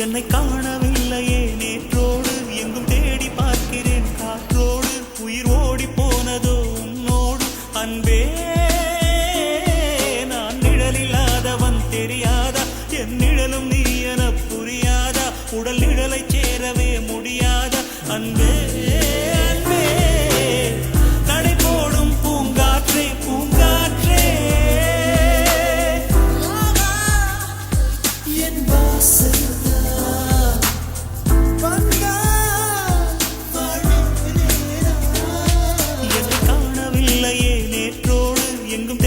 என்னை காணவில்லையே நேற்றோடு எங்கும் தேடி பார்க்கிறேன் காற்றோடு உயிர் ஓடி போனதோ உன்னோடு அன்பே நான் நிழலில்லாதவன் தெரியாதா என் நிழலும் நீ என புரியாதா உடல் நிழலை சேரவே முடியாதா அன்பே அன்பே நடை போடும் பூங்காற்றே பூங்காற்றே என் வாசல் என்னை காணவில்லையே நேற்றோடு எங்கும்